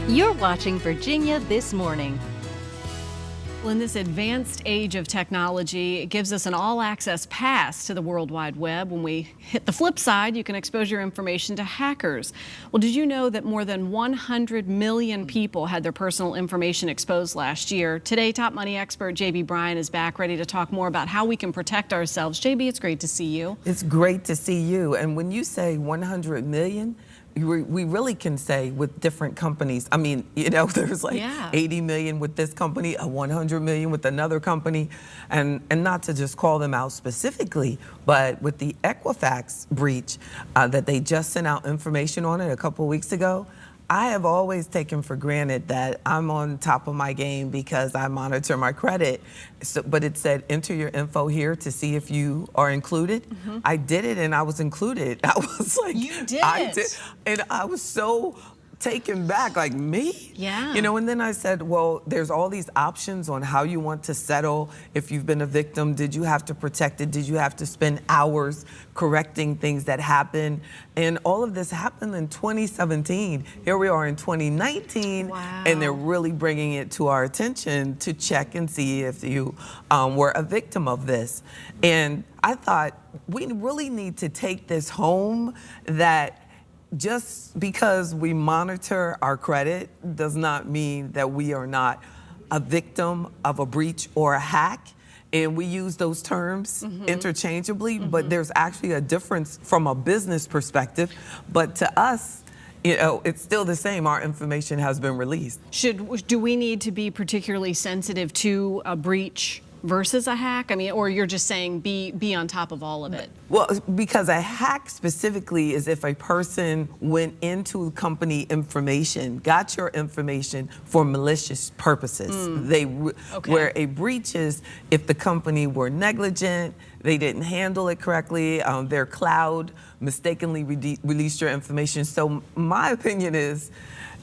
You're watching Virginia This Morning. Well, in this advanced age of technology, it gives us an all-access pass to the World Wide Web. When we hit the flip side, you can expose your information to hackers. Well, did you know that more than 100 million people had their personal information exposed last year? Today, top money expert Bryan is back, ready to talk more about how we can protect ourselves. JB, it's great to see you. It's great to see you. And when you say 100 million, we really can say with different companies. I mean, you know, there's like 80 million with this company, 100 million with another company, and not to just call them out specifically, but with the Equifax breach that they just sent out information on it a couple weeks ago. I have always taken for granted that I'm on top of my game because I monitor my credit. But it said, enter your info here to see if you are included. I did it and I was included. I was like, you did? I did. And I was so taken back, like, me? Yeah. You know, and then I said, well, there's all these options on how you want to settle. If you've been a victim, did you have to protect it? Did you have to spend hours correcting things that happened? And all of this happened in 2017. Here we are in 2019, and they're really bringing it to our attention to check and see if you were a victim of this. And I thought, we really need to take this home, that just because we monitor our credit does not mean that we are not a victim of a breach or a hack. And we use those terms interchangeably, but there's actually a difference from a business perspective. But to us, you know, it's still the same. Our information has been released. Do we need to be particularly sensitive to a breach versus a hack? I mean, or you're just saying be on top of all of it? Well, because a hack specifically is if a person went into company information, got your information for malicious purposes. Where a breach is if the company were negligent, they didn't handle it correctly, their cloud mistakenly released your information. So my opinion is,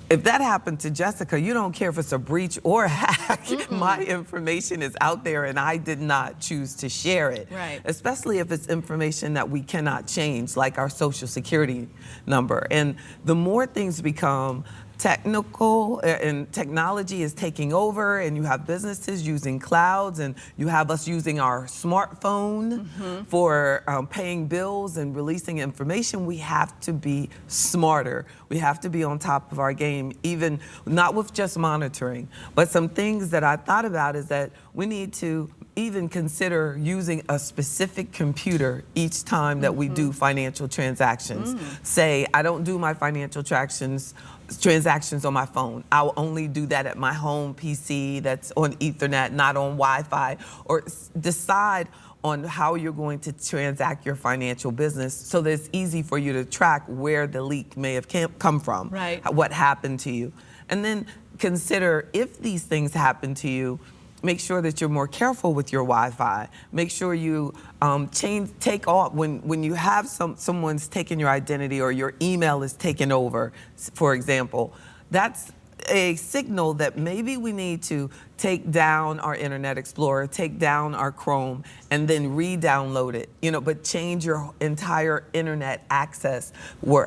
if that happened to Jessica, you don't care if it's a breach or a hack. My information is out there and I did not choose to share it. Right. Especially if it's information that we cannot change, like our social security number. And the more things become technical and technology is taking over, and you have businesses using clouds, and you have us using our smartphone for paying bills and releasing information, we have to be smarter. We have to be on top of our game, even not with just monitoring. But some things that I thought about is that we need to even consider using a specific computer each time that we do financial transactions. Say, I don't do my financial transactions on my phone. I'll only do that at my home PC that's on Ethernet, not on Wi-Fi. Or decide on how you're going to transact your financial business so that it's easy for you to track where the leak may have come from, what happened to you. And then consider, if these things happen to you, make sure that you're more careful with your Wi-Fi. Make sure you take off when you have someone's taken your identity or your email is taken over, for example. That's a signal that maybe we need to take down our Internet Explorer, take down our Chrome, and then re-download it. You know, but change your entire internet access,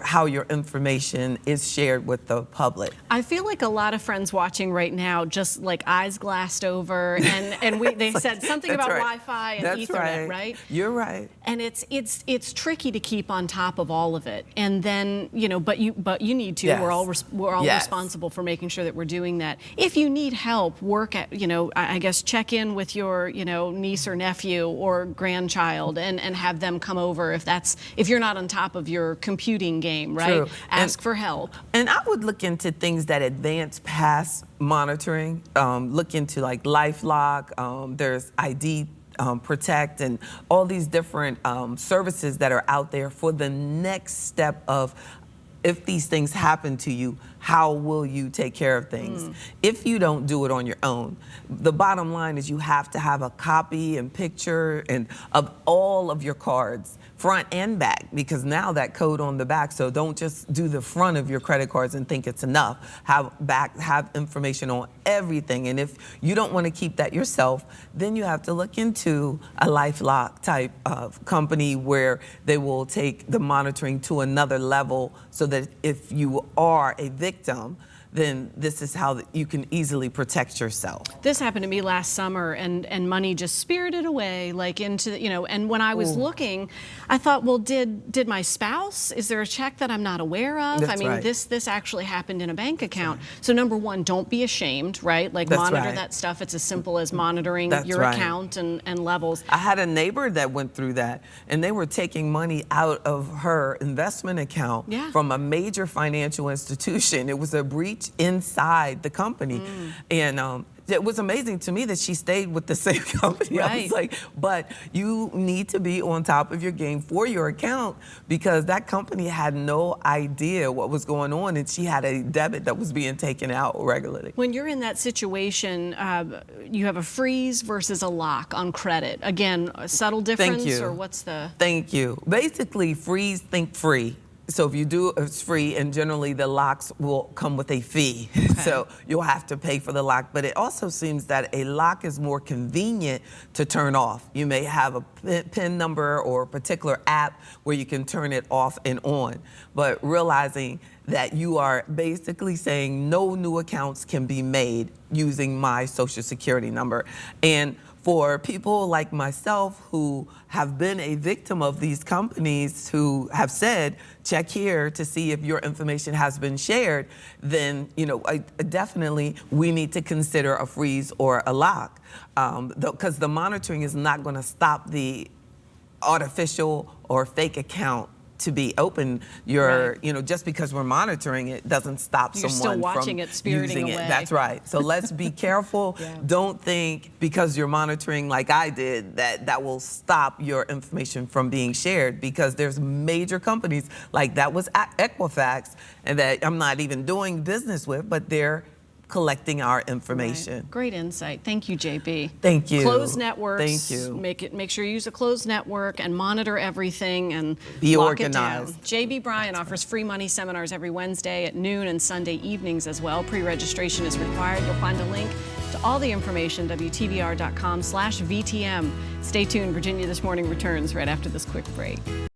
how your information is shared with the public. I feel like a lot of friends watching right now, just like eyes glassed over, and they said something about Wi-Fi and Ethernet, right? You're right. And it's tricky to keep on top of all of it. And then, you know, but you need to. We're all responsible for making sure that we're doing that. If you need help, work at, you know, I guess check in with your, you know, niece or nephew or grandchild and have them come over if you're not on top of your computing game, right? True. Ask for help. And I would look into things that advance past monitoring. Look into like LifeLock. There's ID Protect, and all these different services that are out there for the next step of, if these things happen to you, how will you take care of things? If you don't do it on your own, the bottom line is you have to have a copy and picture of all of your cards, front and back, because now that code on the back, so don't just do the front of your credit cards and think it's enough. Have information on everything. And if you don't want to keep that yourself, then you have to look into a LifeLock type of company where they will take the monitoring to another level, so that if you are a victim, then this is how you can easily protect yourself. This happened to me last summer, and money just spirited away, like into, and when I was looking, I thought, well, did my spouse, is there a check that I'm not aware of? That's I mean, right. this actually happened in a bank account. So number one, don't be ashamed, right? Like, That's monitor right. that stuff. It's as simple as monitoring That's your right. account and levels. I had a neighbor that went through that, and they were taking money out of her investment account from a major financial institution. It was a breach inside the company. And it was amazing to me that she stayed with the same company. Right. I was like, but you need to be on top of your game for your account, because that company had no idea what was going on, and she had a debit that was being taken out regularly. When you're in that situation, you have a freeze versus a lock on credit. Again, a subtle difference, Thank you. or what's the? Thank you. Basically, freeze, think free. So if you do, it's free, and generally the locks will come with a fee. Okay. So you'll have to pay for the lock. But it also seems that a lock is more convenient to turn off. You may have a PIN number or a particular app where you can turn it off and on. But realizing that you are basically saying no new accounts can be made using my Social Security number. And for people like myself who have been a victim of these companies who have said, check here to see if your information has been shared, then definitely we need to consider a freeze or a lock, because the monitoring is not going to stop the artificial or fake account to be open. Just because we're monitoring it doesn't stop You're someone still watching from it spiriting using away. it. That's right. So let's be careful. Don't think because you're monitoring like I did that will stop your information from being shared, because there's major companies like that was Equifax, and that I'm not even doing business with, but they're collecting our information. Right. Great insight. Thank you, JB. Thank you. Closed networks. Thank you. Make sure you use a closed network and monitor everything and be lock organized. it down. JB Bryan offers free money seminars every Wednesday at noon and Sunday evenings as well. Pre-registration is required. You'll find a link to all the information, WTVR.com/VTM. Stay tuned. Virginia This Morning returns right after this quick break.